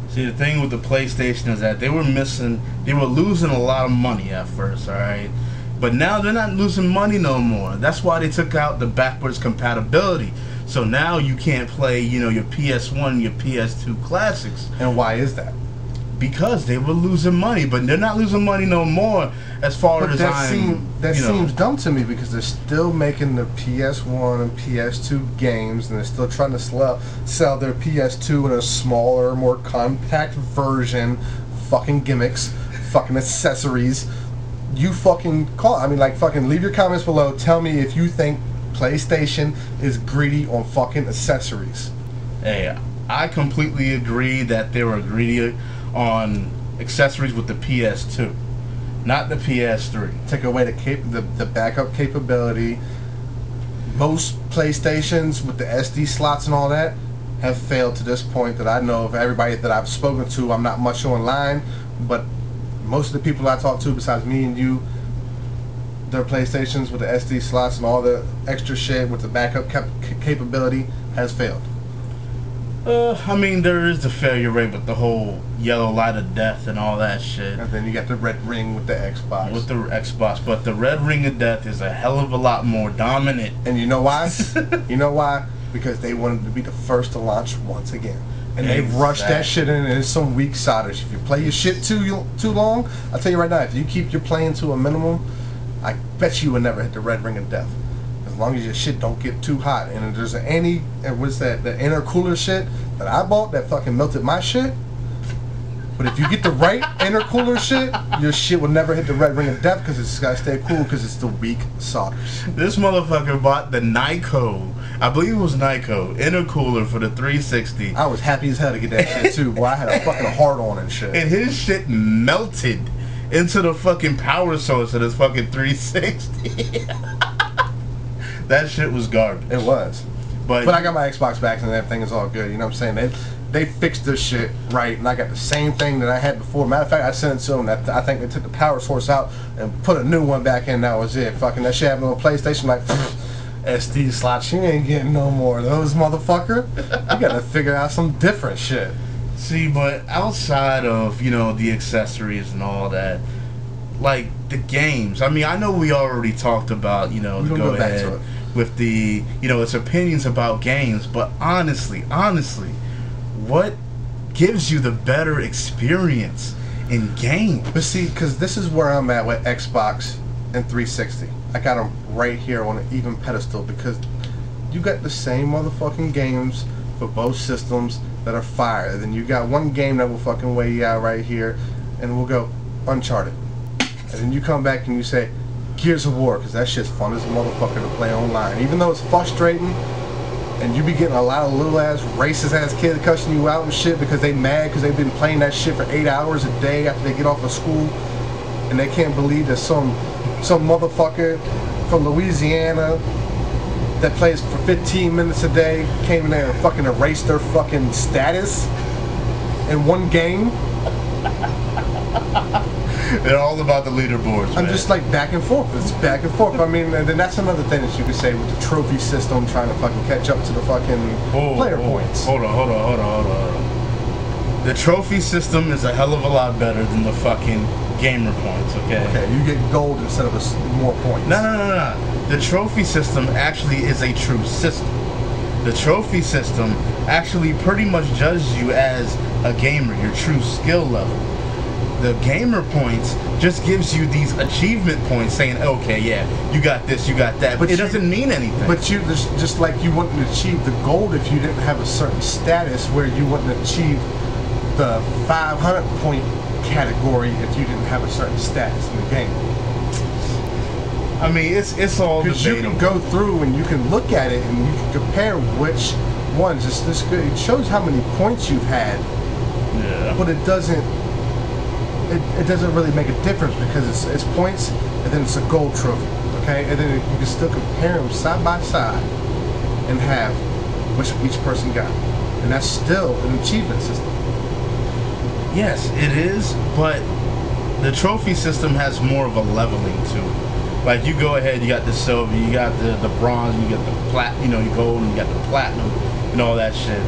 See, the thing with the PlayStation is that they were losing a lot of money at first, alright? But now they're not losing money no more. That's why they took out the backwards compatibility. So now you can't play, your PS1, your PS2 classics. And why is that? Because they were losing money, but they're not losing money no more as far as that seems dumb to me, because they're still making the PS1 and PS2 games, and they're still trying to sell their PS2 in a smaller, more compact version. Fucking gimmicks, fucking accessories. You fucking leave your comments below. Tell me if you think PlayStation is greedy on fucking accessories. Hey, I completely agree that they were greedy on accessories with the PS2, not the PS3. Take away the backup capability. Most PlayStations with the SD slots and all that have failed to this point that I know of. Everybody that I've spoken to, I'm not much online, but most of the people I talk to, besides me and you, their PlayStations with the SD slots and all the extra shit with the backup capability has failed. There is the failure rate with the whole yellow light of death and all that shit. And then you got the red ring with the Xbox. But the red ring of death is a hell of a lot more dominant. And you know why? You know why? Because they wanted to be the first to launch once again. And they rushed that shit in, and it's some weak solders. If you play your shit too long, I'll tell you right now, if you keep your playing to a minimum, I bet you will never hit the red ring of death. As long as your shit don't get too hot. And if there's the intercooler shit that I bought that fucking melted my shit. But if you get the right intercooler shit, your shit will never hit the red ring of death, because it's got to stay cool, because it's the weak solders. This motherfucker bought the Nyko, I believe it was Nyko, intercooler for the 360. I was happy as hell to get that shit too, boy. I had a fucking hard on and shit. And his shit melted into the fucking power source of this fucking 360. That shit was garbage. It was. But I got my Xbox back and everything is all good. You know what I'm saying? They fixed this shit right, and I got the same thing that I had before. Matter of fact, I sent it to them. I think they took the power source out and put a new one back in. That was it. Fucking that shit happened on PlayStation. Like, SD slots, you ain't getting no more of those, motherfucker. You gotta figure out some different shit. See, but outside of, the accessories and all that, like the games, I know we already talked about, go ahead with the, its opinions about games, but honestly, what gives you the better experience in games? But see, because this is where I'm at with Xbox and 360. I got them right here on an even pedestal, because you got the same motherfucking games for both systems that are fire. And then you got one game that will fucking weigh you out right here, and we'll go Uncharted. And then you come back and you say Gears of War, because that shit's fun as a motherfucker to play online. Even though it's frustrating, and you be getting a lot of little ass racist ass kids cussing you out and shit because they mad because they've been playing that shit for 8 hours a day after they get off of school, and they can't believe that some motherfucker from Louisiana that plays for 15 minutes a day came in there and fucking erased their fucking status in one game. They're all about the leaderboards, I'm man. just like back and forth. It's back and forth. And then that's another thing that you could say with the trophy system trying to fucking catch up to the fucking player points. Hold on. The trophy system is a hell of a lot better than the fucking gamer points, okay? Okay, you get gold instead of more points. No. The trophy system actually is a true system. The trophy system actually pretty much judges you as a gamer, your true skill level. The gamer points just gives you these achievement points saying, okay, yeah, you got this, you got that, but it doesn't mean anything. But you just like you wouldn't achieve the gold if you didn't have a certain status, where you wouldn't achieve the 500 point category if you didn't have a certain status in the game. It's all debatable. Because you can go through and you can look at it and you can compare which ones. It shows how many points you've had. Yeah. But it doesn't. It doesn't really make a difference, because it's points and then it's a gold trophy, okay? And then you can still compare them side by side and have which each person got, and that's still an achievement system. Yes, it is, but the trophy system has more of a leveling to it. Like, you go ahead, you got the silver, you got the bronze, you got the gold, and you got the platinum and all that shit.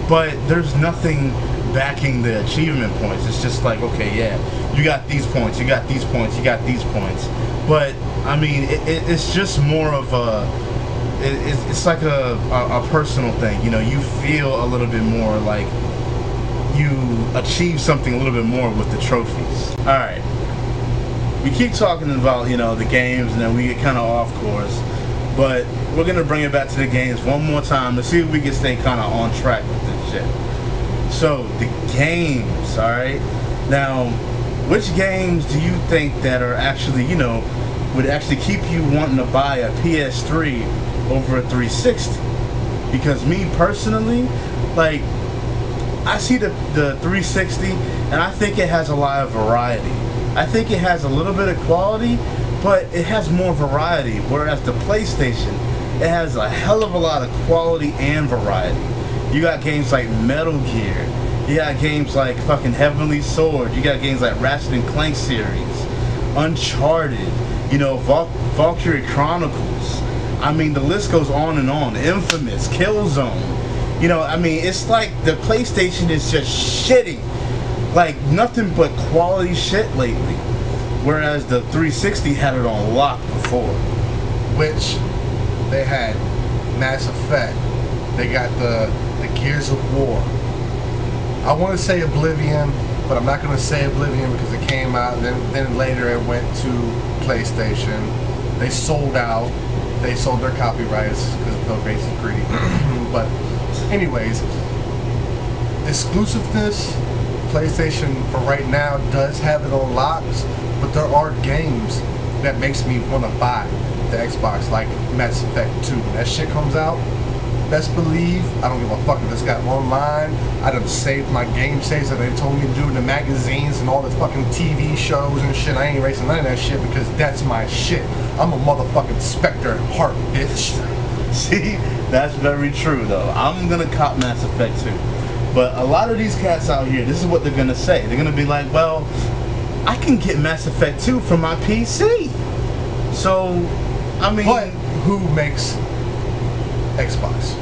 But there's nothing backing the achievement points. It's just like, okay, yeah, you got these points, you got these points, you got these points. But I mean, it's just more of it's like a personal thing. You know, you feel a little bit more like you achieve something a little bit more with the trophies. All right, we keep talking about, you know, the games, and then we get kind of off course. But we're gonna bring it back to the games one more time to see if we can stay kind of on track with this shit. So the games, all right. Now, which games do you think that are actually, you know, would actually keep you wanting to buy a PS3 over a 360? Because me personally, like, I see the 360, and I think it has a lot of variety. I think it has a little bit of quality, but it has more variety, whereas the PlayStation, it has a hell of a lot of quality and variety. You got games like Metal Gear, you got games like fucking Heavenly Sword, you got games like Ratchet and Clank series, Uncharted, you know, Valkyrie Chronicles. I mean, the list goes on and on. Infamous, Killzone. You know, I mean, it's like the PlayStation is just shitting like nothing but quality shit lately. Whereas the 360 had it on lock before. Which they had Mass Effect. They got the Gears of War. I want to say Oblivion, but I'm not going to say Oblivion because it came out, and then later it went to PlayStation. They sold out. They sold their copyrights because Bill Gates is greedy. But anyways, exclusiveness, PlayStation for right now does have it on locks, but there are games that makes me want to buy the Xbox, like Mass Effect 2. When that shit comes out, best believe I don't give a fuck if it's got online. I done saved my game saves that they told me to do in the magazines and all the fucking TV shows and shit. I ain't erasing none of that shit because that's my shit. I'm a motherfucking Spectre at heart, bitch. See, that's very true though. I'm gonna cop Mass Effect 2. But a lot of these cats out here, this is what they're gonna say. They're gonna be like, well, I can get Mass Effect 2 from my PC. So, I mean... But who makes Xbox?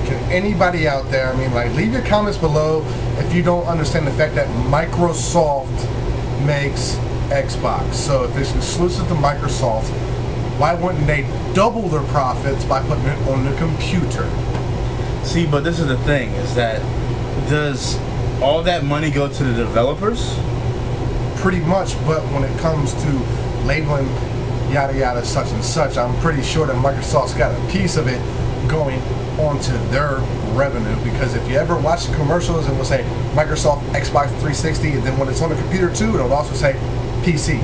Can anybody out there, I mean, like, leave your comments below if you don't understand the fact that Microsoft makes Xbox. So if it's exclusive to Microsoft, why wouldn't they double their profits by putting it on the computer? See, but this is the thing, is that does all that money go to the developers? Pretty much, but when it comes to labeling yada yada such and such, I'm pretty sure that Microsoft's got a piece of it going onto their revenue, because if you ever watch the commercials, it will say Microsoft Xbox 360, and then when it's on the computer too, it'll also say PC.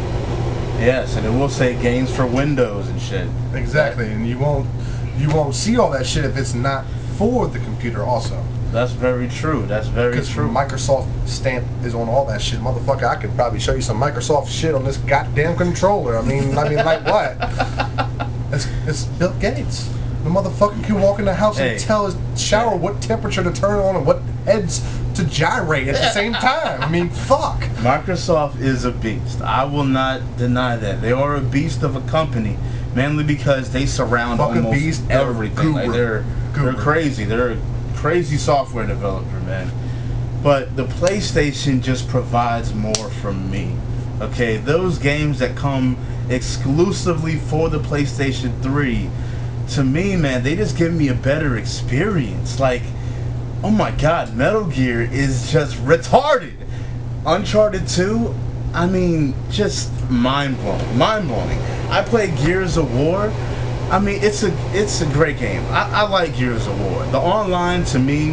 Yes, and it will say games for Windows and shit. Exactly, and you won't see all that shit if it's not for the computer also. That's very true. That's very true. Microsoft stamp is on all that shit, motherfucker. I could probably show you some Microsoft shit on this goddamn controller. I mean, like what? It's Bill Gates. The motherfucker can walk in the house and tell his shower what temperature to turn on and what heads to gyrate at the same time. I mean, fuck. Microsoft is a beast. I will not deny that. They are a beast of a company, mainly because they surround almost beast, everything. Like they're crazy. They're a crazy software developer, man. But the PlayStation just provides more from me. Okay, those games that come exclusively for the PlayStation 3, to me, man, they just give me a better experience. Like, oh my god, Metal Gear is just retarded. Uncharted 2, I mean, just mind-blowing. Mind-blowing. I played Gears of War. I mean, it's a great game. I like Gears of War. The online, to me,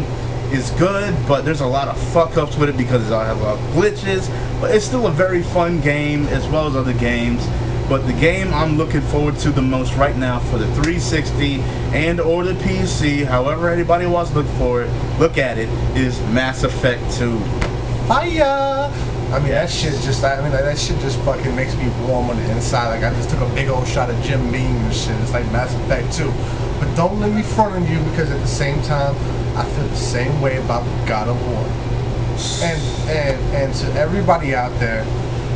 is good, but there's a lot of fuck-ups with it because I have a lot of glitches. But it's still a very fun game, as well as other games. But the game I'm looking forward to the most right now for the 360 and or the PC, however anybody wants to look at it, is Mass Effect 2. Fire! I mean, that shit just fucking makes me warm on the inside. Like, I just took a big old shot of Jim Beam and shit. It's like Mass Effect 2. But don't let me front on you, because at the same time, I feel the same way about God of War. And to everybody out there,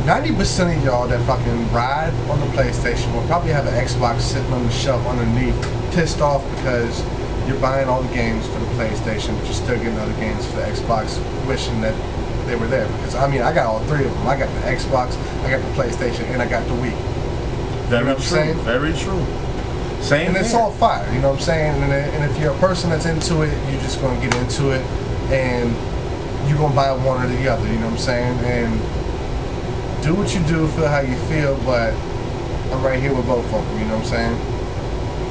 90% of y'all that fucking ride on the PlayStation will probably have an Xbox sitting on the shelf underneath, pissed off because you're buying all the games for the PlayStation, but you're still getting other games for the Xbox, wishing that they were there. Because I mean, I got all three of them. I got the Xbox, I got the PlayStation, and I got the Wii. Very true. Very true. Same. And it's all fire. You know what I'm saying? And if you're a person that's into it, you're just gonna get into it, and you're gonna buy one or the other. You know what I'm saying? And do what you do, feel how you feel, but I'm right here with both of them. You know what I'm saying?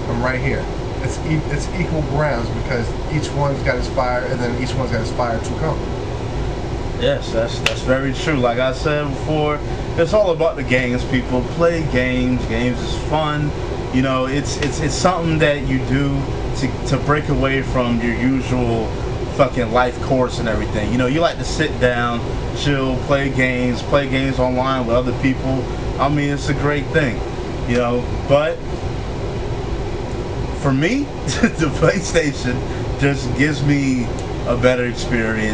I'm right here. It's equal grounds because each one's got his fire, and then each one's got his fire to come. Yes, that's very true. Like I said before, it's all about the games. People play games. Games is fun. You know, it's something that you do to break away from your usual fucking life course and everything. You know, you like to sit down, chill, play games online with other people. I mean, it's a great thing. You know, but for me, the PlayStation just gives me a better experience.